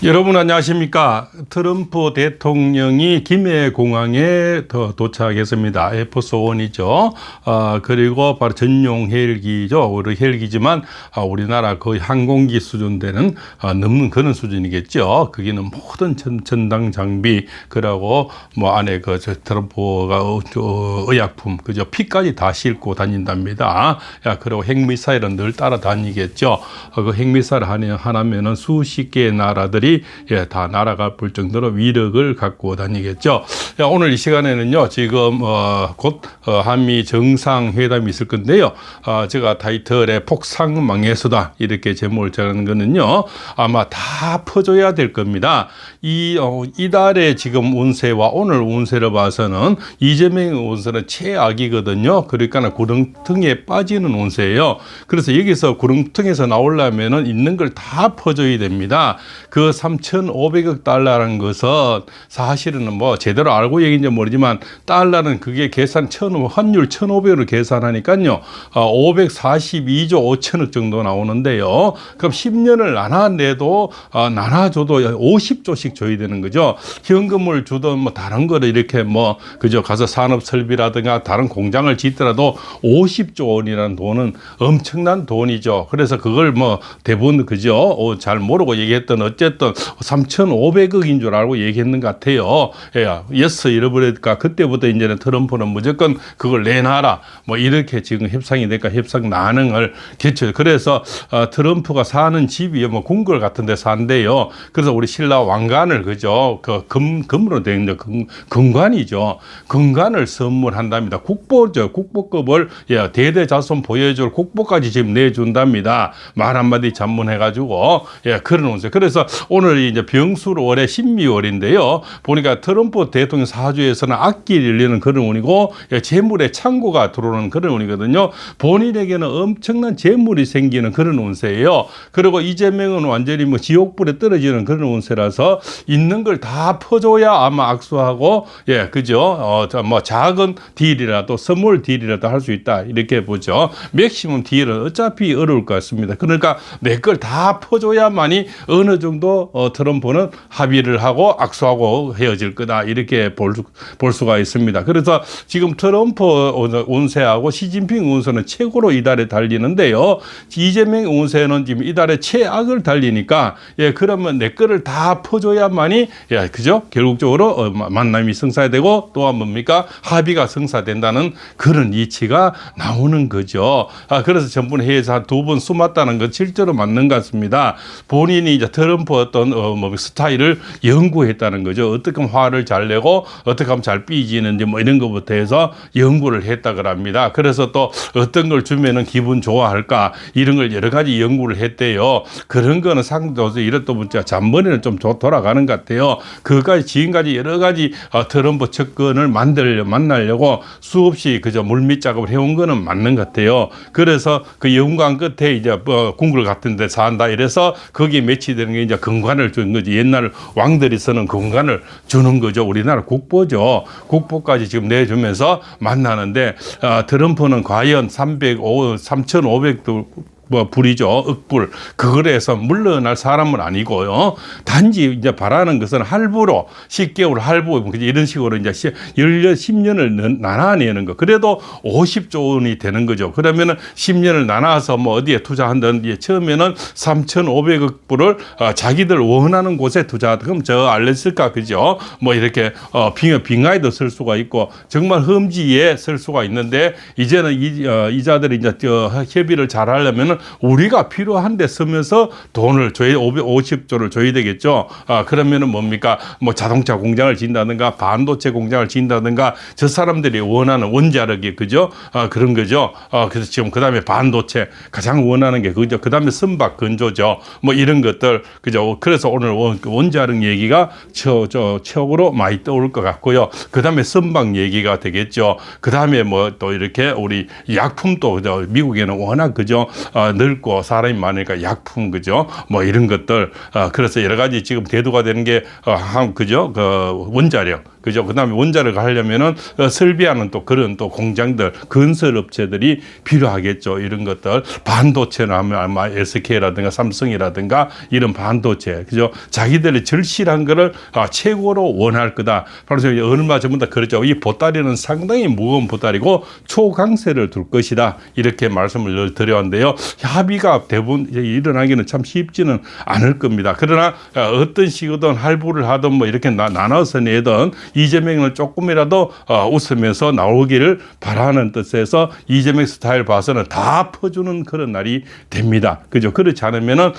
여러분 안녕하십니까. 트럼프 대통령이 김해공항에 도착했습니다. 에어포스1이죠. 그리고 바로 전용 헬기죠. 우리 헬기지만 우리나라 거의 항공기 수준 되는 넘는 그런 수준이겠죠. 거기는 모든 전당 장비 그러고 뭐 안에 그 트럼프가 의약품 그죠. 피까지 다 싣고 다닌답니다. 그리고 핵미사일은 늘 따라다니겠죠. 그 핵미사일 하나면은 수십 개의 나라들이 다 날아가 볼 정도로 위력을 갖고 다니겠죠. 오늘 이 시간에는요, 지금 곧 한미 정상회담이 있을 건데요. 제가 타이틀에 폭삭망의 수다 이렇게 제목을 정하는 거는요, 아마 다 퍼줘야 될 겁니다. 이달에 지금 운세와 오늘 운세를 봐서는 이재명의 운세는 최악이거든요. 그러니까 구렁텅이에 빠지는 운세예요. 그래서 여기서 구렁텅이에서 나오려면은 있는 걸 다 퍼줘야 됩니다. 그 3,500억 달러라는 것은 사실은 뭐 제대로 알고 얘기인지 모르지만 달러는 그게 환율 1,500으로 계산하니까요. 542조 5천억 정도 나오는데요. 그럼 10년을 나눠내도 나눠줘도 50조씩 줘야 되는 거죠. 현금을 주든 뭐 다른 거를 이렇게 뭐 그죠 가서 산업 설비라든가 다른 공장을 짓더라도 50조 원이라는 돈은 엄청난 돈이죠. 그래서 그걸 뭐 대부분 그죠 잘 모르고 얘기했던 어쨌든 3,500억인 줄 알고 얘기했는 것 같아요. 예스 잃어버릴까 그때부터 이제는 트럼프는 무조건 그걸 내놔라 뭐 이렇게 지금 협상이 되니까 협상 난항을 개최. 그래서 트럼프가 사는 집이 뭐 궁궐 같은 데 산대요. 그래서 우리 신라 왕관을 그죠 그 금으로 된 금관이죠. 금관을 선물한답니다. 국보죠. 국보급을 대대자손 보여줄 국보까지 지금 내준답니다. 말 한마디 전문해가지고 그런 운세. 그래서 오늘 이제 병술월의 신미월인데요. 보니까 트럼프 대통령 사주에서는 악기 열리는 그런 운이고 재물의 창고가 들어오는 그런 운이거든요. 본인에게는 엄청난 재물이 생기는 그런 운세예요. 그리고 이재명은 완전히 뭐 지옥불에 떨어지는 그런 운세라서 있는 걸 다 퍼줘야 아마 악수하고 그죠. 뭐 작은 딜이라도 스몰 딜이라도 할 수 있다 이렇게 보죠. 맥시멈 딜은 어차피 어려울 것 같습니다. 그러니까 내 걸 다 퍼줘야만이 어느 정도 트럼프는 합의를 하고 악수하고 헤어질 거다 이렇게 볼 수가 있습니다. 그래서 지금 트럼프 운세하고 시진핑 운세는 최고로 이달에 달리는데요. 이재명 운세는 지금 이달에 최악을 달리니까 그러면 내 거를 다 퍼줘야만이 그죠? 결국적으로 만남이 성사되고 또한 뭡니까? 합의가 성사된다는 그런 이치가 나오는 거죠. 그래서 전분 회의에서 한 2번 숨었다는 건 실제로 맞는 것 같습니다. 본인이 이제 트럼프 어떤 스타일을 연구했다는 거죠. 어떻게 하면 화를 잘 내고 어떻게 하면 잘 삐지는지 뭐 이런 것부터 해서 연구를 했다고 합니다. 그래서 또 어떤 걸 주면은 기분 좋아할까 이런 걸 여러 가지 연구를 했대요. 그런 거는 상도서 이랬다 보니까 잔머리는 좀 돌아가는 것 같아요. 그까지 지금까지 여러 가지 트럼프 접근을 만나려고 수없이 그저 물밑 작업을 해온 거는 맞는 것 같아요. 그래서 그 연구한 끝에 이제 궁궐 같은 데 산다 이래서 거기에 매치되는 게 이제 금관을 주는 거지. 옛날 왕들이 쓰는 금관을 주는 거죠. 우리나라 국보죠. 국보까지 지금 내주면서 만나는데 트럼프는 과연 3,500도 불이죠. 억불. 그거에서 물러날 사람은 아니고요. 단지 이제 바라는 것은 할부로 10개월 할부 이런 식으로 이제 10년을 나눠내는 거. 그래도 50조 원이 되는 거죠. 그러면은 10년을 나눠서 뭐 어디에 투자한다든지 처음에는 3,500억 불을 자기들 원하는 곳에 투자하다. 그럼 저 알랬을까 그죠? 뭐 이렇게 빙하에도 쓸 수가 있고 정말 험지에 쓸 수가 있는데 이제는 이자들이 이제 협의를 잘 하려면은 우리가 필요한 데 쓰면서 돈을 줘야 550조를 줘야 되겠죠. 그러면은 뭡니까? 뭐 자동차 공장을 짓는다든가 반도체 공장을 짓는다든가 저 사람들이 원하는 원자력이 그죠? 그런 거죠. 그래서 지금 그다음에 반도체 가장 원하는 게 그죠. 그다음에 선박 건조죠. 뭐 이런 것들 그죠. 그래서 오늘 원자력 얘기가 최고로 많이 떠올 것 같고요. 그다음에 선박 얘기가 되겠죠. 그다음에 뭐 또 이렇게 우리 약품도 그죠. 미국에는 워낙 그죠. 넓고 사람이 많으니까 약품 그죠 뭐 이런 것들 그래서 여러 가지 지금 대두가 되는 게 그죠 그 원자력 그죠? 그다음에 원자력을 하려면은 설비하는 또 그런 또 공장들, 건설 업체들이 필요하겠죠. 이런 것들 반도체는 아마 SK라든가 삼성이라든가 이런 반도체, 그죠? 자기들의 절실한 거를 최고로 원할 거다. 바로 얼마 전부터 그랬죠. 이 보따리는 상당히 무거운 보따리고 초강세를 둘 것이다. 이렇게 말씀을 드렸는데요. 합의가 대부분 일어나기는 참 쉽지는 않을 겁니다. 그러나 어떤 식으로든 할부를 하든 뭐 이렇게 나눠서 내든 이재명을 조금이라도 웃으면서 나오기를 바라는 뜻에서 이재명 스타일 봐서는 다 퍼주는 그런 날이 됩니다. 그죠? 그렇지 않으면은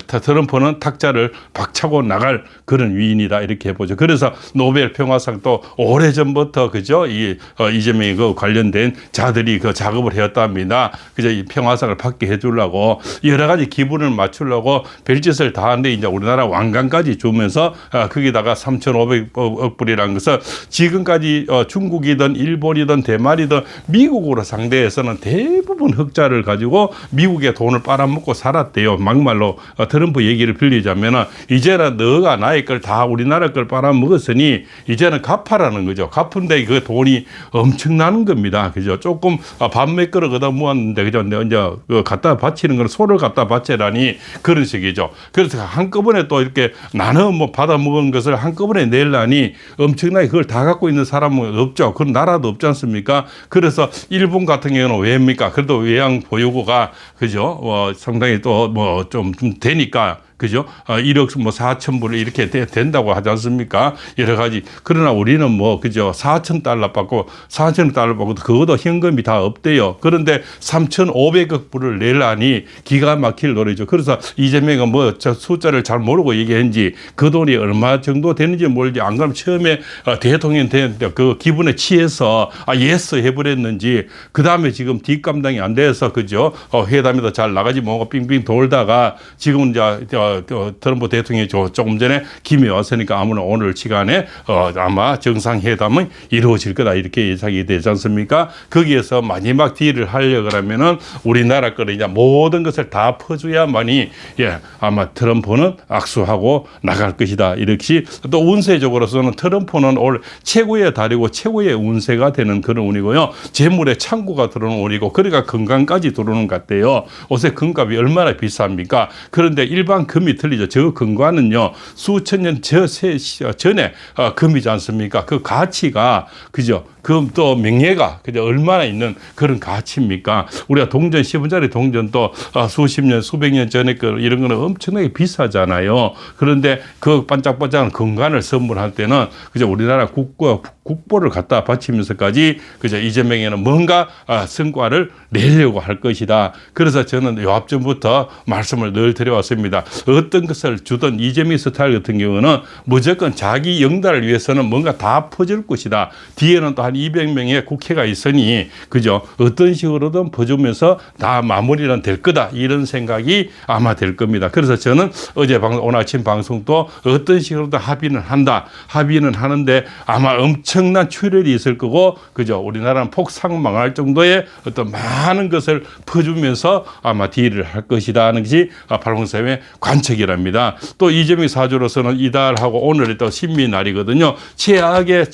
트럼프는 탁자를 박차고 나갈 그런 위인이다. 이렇게 보죠. 그래서 노벨 평화상 또 오래전부터 그죠? 이재명이 그 관련된 자들이 그 작업을 해왔답니다. 그죠? 이 평화상을 받게 해주려고 여러 가지 기분을 맞추려고 별짓을 다 하는데 이제 우리나라 왕관까지 주면서 거기다가 3,500억 불이라는 것은 지금까지 중국이든 일본이든 대만이든 미국으로 상대해서는 대부분 흑자를 가지고 미국의 돈을 빨아먹고 살았대요. 막말로 트럼프 얘기를 빌리자면은 이제는 너가 나의 걸 다 우리나라 걸 빨아먹었으니 이제는 갚아라는 거죠. 갚은데 그 돈이 엄청나는 겁니다. 그죠? 조금 밥 몇 그릇 얻어 모았는데 그죠? 이제 갖다 바치는 건 소를 갖다 바치라니 그런 식이죠. 그래서 한꺼번에 또 이렇게 나눠 받아 먹은 것을 한꺼번에 내려니 엄청나게 그걸 다 갖고 있는 사람은 없죠. 그런 나라도 없지 않습니까? 그래서 일본 같은 경우는 왜입니까? 그래도 외양 보유고가 그죠? 상당히 또 뭐 좀 되니까. 그죠? 1억 뭐 4천 불 이렇게 된다고 하지 않습니까? 여러 가지. 그러나 우리는 뭐, 그죠? 4,000달러 받고, 4,000달러 받고, 그것도 현금이 다 없대요. 그런데 3,500억 불을 내려니 기가 막힐 노래죠. 그래서 이재명은 뭐, 숫자를 잘 모르고 얘기했는지 그 돈이 얼마 정도 되는지 모르지. 안 그러면 처음에 대통령 되는데 그 기분에 취해서 예스 해버렸는지, 그 다음에 지금 뒷감당이 안 돼서, 그죠? 회담에도 잘 나가지 못하고 빙빙 돌다가 지금 이제 트럼프 대통령이 조금 전에 김해 왔으니까 아무나 오늘 시간에 아마 정상회담은 이루어질 거다 이렇게 예상이 되지 않습니까? 거기에서 마지막 딜을 하려고 하면은 우리나라 거를 이제 모든 것을 다 퍼줘야만이 아마 트럼프는 악수하고 나갈 것이다. 이렇게 또 운세적으로서는 트럼프는 올 최고의 달이고 최고의 운세가 되는 그런 운이고요. 재물의 창구가 들어오는 운이고 그러니까 건강까지 들어오는 것 같아요. 옷의 금값이 얼마나 비쌉니까? 그런데 일반 금이 틀리죠. 저 금과는요 수천 년 전에 금이지 않습니까? 그 가치가 그죠? 그 또 명예가 그죠? 얼마나 있는 그런 가치입니까? 우리가 동전 10원짜리 동전도 수십 년 수백 년 전에 그 이런 거는 엄청나게 비싸잖아요. 그런데 그 반짝반짝한 금관을 선물할 때는 그죠? 우리나라 국보를 갖다 바치면서까지 그죠? 이재명에는 뭔가 성과를 내려고 할 것이다. 그래서 저는 요 앞전부터 말씀을 늘 드려왔습니다. 어떤 것을 주던 이재명 스타일 같은 경우는 무조건 자기 영달을 위해서는 뭔가 다 퍼줄 것이다. 뒤에는 또 한 200명의 국회가 있으니 그죠? 어떤 식으로든 퍼주면서 다 마무리는 될 거다. 이런 생각이 아마 될 겁니다. 그래서 저는 어제 오늘 아침 방송도 어떤 식으로든 합의는 한다. 합의는 하는데 아마 엄청난 출혈이 있을 거고 그죠? 우리나라는 폭삭망할 정도의 어떤 많은 것을 퍼주면서 아마 딜을 할 것이다 하는 것이 팔공사의 관측이랍니다. 또 이재명 사주로서는 이달하고 오늘이 또 신미 날이거든요. 최악의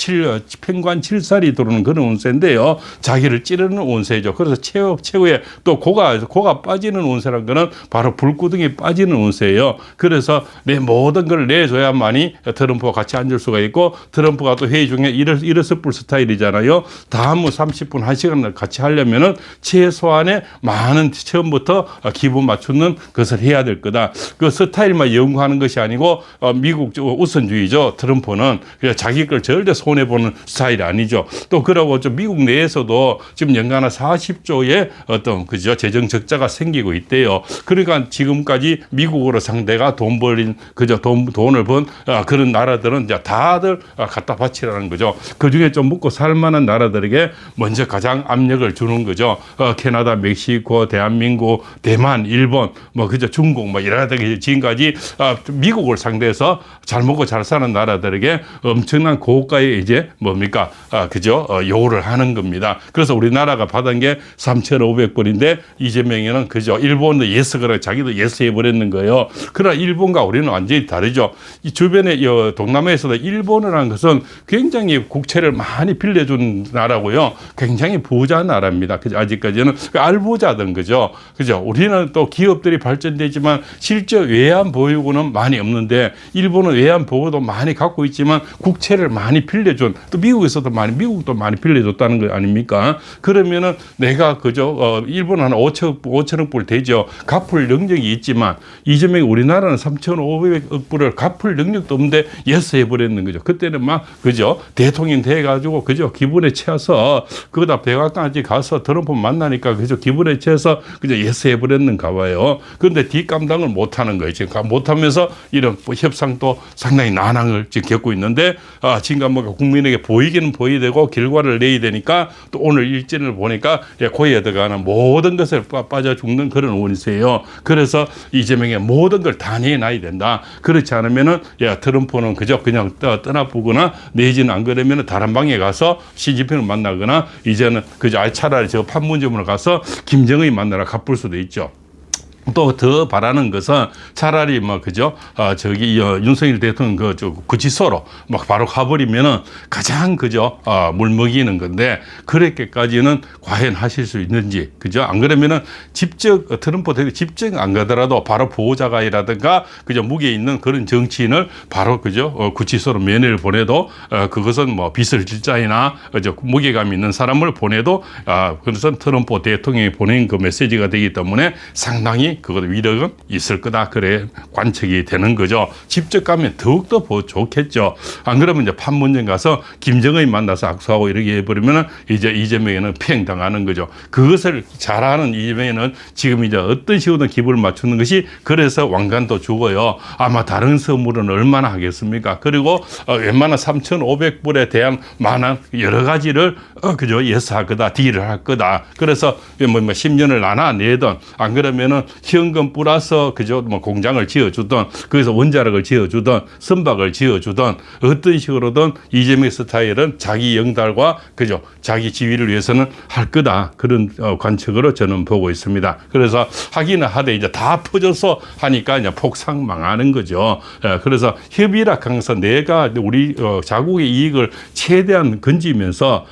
편관 7살이 들어오는 그런 운세인데요. 자기를 찌르는 운세죠. 그래서 최후의 또 고가 빠지는 운세라는 거는 바로 불구덩이 빠지는 운세예요. 그래서 내 모든 걸 내줘야만이 트럼프와 같이 앉을 수가 있고 트럼프가 또 회의 중에 일어서불 스타일이잖아요. 다음 30분 1시간을 같이 하려면은 최소한의 많은 처음부터 기분 맞추는 것을 해야 될 거다. 그 스타일만 연구하는 것이 아니고 미국 우선주의죠. 트럼프는 자기 걸 절대 손해보는 스타일이 아니죠. 또 그러고 좀 미국 내에서도 지금 연간 40조의 어떤 그죠 재정 적자가 생기고 있대요. 그러니까 지금까지 미국으로 상대가 돈 벌린 그죠 돈을 번 그런 나라들은 이제 다들 갖다 바치라는 거죠. 그 중에 좀 먹고 살만한 나라들에게 먼저 가장 압력을 주는 거죠. 캐나다, 멕시코, 대한민국, 대만, 일본, 뭐 그죠 중국 뭐 이런 데가 지금까지 미국을 상대해서 잘 먹고 잘 사는 나라들에게 엄청난 고가의 이제 뭡니까 그죠 그죠? 요구를 하는 겁니다. 그래서 우리나라가 받은 게 3,500불인데 이재명이는 그죠? 일본도 예스거라 자기도 예스해버렸는 거예요. 그러나 일본과 우리는 완전히 다르죠. 이 주변에 동남아에서도 일본이라는 것은 굉장히 국채를 많이 빌려준 나라고요. 굉장히 부자 나라입니다. 그죠? 아직까지는 알부자든 그죠? 그죠? 우리는 또 기업들이 발전되지만 실제 외환 보유고는 많이 없는데 일본은 외환 보유고도 많이 갖고 있지만 국채를 많이 빌려준 또 미국도 많이 빌려줬다는 거 아닙니까? 그러면은 내가 그죠? 일본 한 5천억 불 되죠. 갚을 능력이 있지만 이재명이 우리나라는 3,500억 불을 갚을 능력도 없는데 예스 해버렸는 거죠. 그때는 막 그죠? 대통령 돼가지고 그죠? 기분에 채워서 그거다 백악관까지 가서 트럼프 만나니까 그죠? 기분에 채워서 그죠? 예스 해버렸는가 봐요. 그런데 뒷감당을 못하는 거예요. 지금 못하면서 이런 협상도 상당히 난항을 지금 겪고 있는데 지금 뭐 국민에게 보이기는 보여야 되고 결과를 내야 되니까 또 오늘 일진을 보니까 고에 들어가는 모든 것을 빠져 죽는 그런 원이세요. 그래서 이재명의 모든 걸 다 내놔야 된다. 그렇지 않으면은 트럼프는 그저 그냥 떠나보거나 내지는 안 그러면은 다른 방에 가서 시진핑을 만나거나 이제는 그저 차라리 저 판문점으로 가서 김정은이 만나러 가볼 수도 있죠. 또 더 바라는 것은 차라리 뭐 그죠? 윤석열 대통령 구치소로 막 바로 가버리면은 가장 그죠? 물먹이는 건데 그렇게까지는 과연 하실 수 있는지 그죠? 안 그러면은 직접 트럼프 대통령 직접 안 가더라도 바로 보호자가이라든가 그죠? 무게에 있는 그런 정치인을 바로 그죠? 구치소로 면회를 보내도 그것은 뭐 빚을 질 자이나 그죠? 무게감 있는 사람을 보내도 그것은 트럼프 대통령이 보낸 그 메시지가 되기 때문에 상당히 그것도 위력은 있을 거다. 그래 관측이 되는 거죠. 직접 가면 더욱더 좋겠죠. 안 그러면 이제 판문점 가서 김정은이 만나서 악수하고 이렇게 해버리면 이제 이재명에는 평당하는 거죠. 그것을 잘하는 이재명에는 지금 이제 어떤 식으로든 기분을 맞추는 것이 그래서 왕관도 주고요. 아마 다른 선물은 얼마나 하겠습니까? 그리고 웬만한 3,500불에 대한 많은 여러 가지를 그죠 예스할 거다. 딜을 할 거다. 그래서 뭐 10년을 나눠내든 안 그러면은 현금 플러스 그죠 뭐 공장을 지어주든 거기서 원자력을 지어주든 선박을 지어주든 어떤 식으로든 이재명 스타일은 자기 영달과 그죠 자기 지위를 위해서는 할 거다. 그런 관측으로 저는 보고 있습니다. 그래서 하기는 하되 이제 다 퍼져서 하니까 이제 폭삭 망하는 거죠. 그래서 협의라 항서 내가 우리 자국의 이익을 최대한 건지면서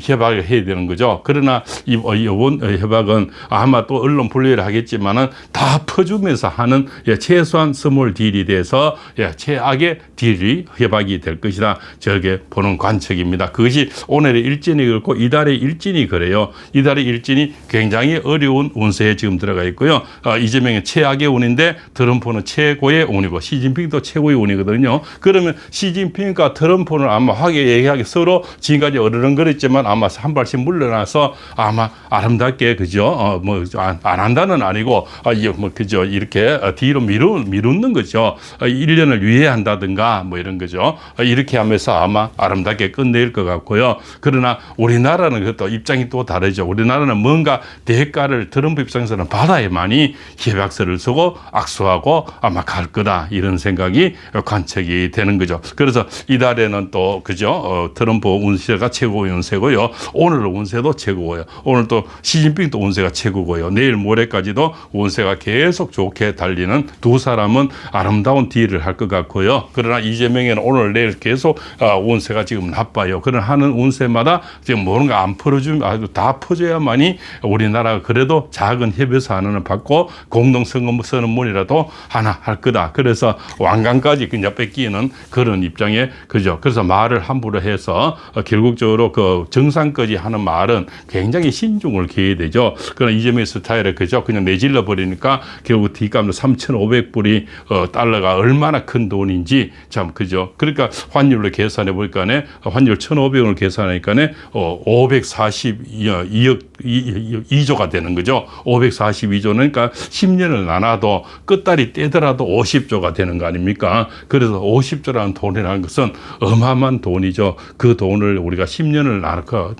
협약을 해야 되는 거죠. 그러나 이번 협약은 아마 또 언론 분류를 하겠지만은 다 퍼주면서 하는 최소한 스몰 딜이 돼서 최악의 딜이 협약이 될 것이다. 저게 보는 관측입니다. 그것이 오늘의 일진이 그렇고 이달의 일진이 그래요. 이달의 일진이 굉장히 어려운 운세에 지금 들어가 있고요. 이재명은 최악의 운인데 트럼프는 최고의 운이고 시진핑도 최고의 운이거든요. 그러면 시진핑과 트럼프는 아마 화기애애하게 서로 지금까지 어르렁거렸지만 아마 한 발씩 물러나서 아마 아름답게 그죠? 뭐 안 한다는 아니고 뭐 그죠 이렇게 뒤로 미루는 거죠. 1년을 유예한다든가 뭐 이런 거죠. 이렇게 하면서 아마 아름답게 끝낼 것 같고요. 그러나 우리나라는 그것도 입장이 또 다르죠. 우리나라는 뭔가 대가를 트럼프 입장에서는 받아야만이 협약서를 쓰고 악수하고 아마 갈 거다 이런 생각이 관측이 되는 거죠. 그래서 이달에는 또 그죠 트럼프 운세가 최고 운세고요. 오늘 운세도 최고고요. 오늘 또 시진핑도 운세가 최고고요. 내일 모레까지도 운세가 계속 좋게 달리는 두 사람은 아름다운 딜을 할 것 같고요. 그러나 이재명에는 오늘 내일 계속 운세가 지금 나빠요. 그런 하는 운세마다 지금 뭔가 안 풀어주면 다 퍼줘야만이 우리나라가 그래도 작은 협의서 하나는 받고 공동선언문이라도 하나 할 거다. 그래서 왕관까지 그냥 뺏기는 그런 입장에 그죠. 그래서 말을 함부로 해서 결국적으로 그 정상까지 하는 말은 굉장히 신중을 기해야 되죠. 그러나 이재명 스타일에 그죠. 그냥 내질러 버리니까 결국 뒷감도 3,500불이 달러가 얼마나 큰 돈인지 참 그죠. 그러니까 환율로 계산해 보니까네 환율 1,500원을 계산하니까네 542조가 되는 거죠. 542조는 그러니까 10년을 나눠도 끝다리 떼더라도 50조가 되는 거 아닙니까? 그래서 50조라는 돈이라는 것은 어마어마한 돈이죠. 그 돈을 우리가 10년을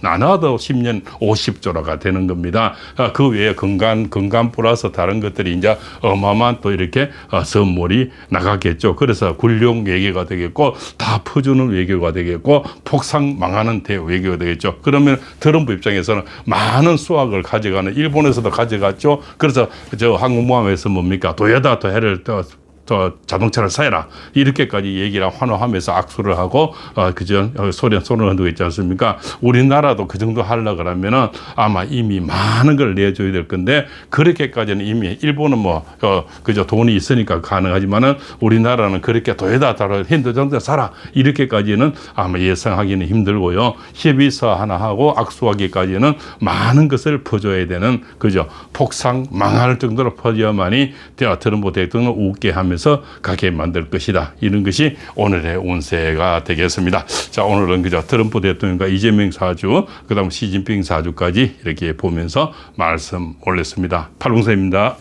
나눠도 10년 50조라가 되는 겁니다. 그 외에 건강 플러스 플러스 다른 것들이 이제 어마어마한 또 이렇게 선물이 나가겠죠. 그래서 굴욕 외교가 되겠고 다 퍼주는 외교가 되겠고 폭삭 망하는 대외교가 되겠죠. 그러면 트럼프 입장에서는 많은 수확을 가져가는 일본에서도 가져갔죠. 그래서 저 항공모함에서 뭡니까 도요타 도해를 자동차를 사해라 이렇게까지 얘기를 환호하면서 악수를 하고 그저 손을 흔들고 있지 않습니까? 우리나라도 그 정도 하려 그러면은 아마 이미 많은 걸 내줘야 될 건데 그렇게까지는 이미 일본은 뭐 그저 돈이 있으니까 가능하지만은 우리나라는 그렇게 도요타를 핸드정도 사라 이렇게까지는 아마 예상하기는 힘들고요. 협의서 하나 하고 악수하기까지는 많은 것을 퍼줘야 되는 그저 폭삭 망할 정도로 퍼져야만이 트럼프 대통령을 웃게 하면서 가게 만들 것이다. 이런 것이 오늘의 운세가 되겠습니다. 자, 오늘은 그저 트럼프 대통령과 이재명 사주, 그다음 시진핑 사주까지 이렇게 보면서 말씀 올렸습니다. 팔공세입니다.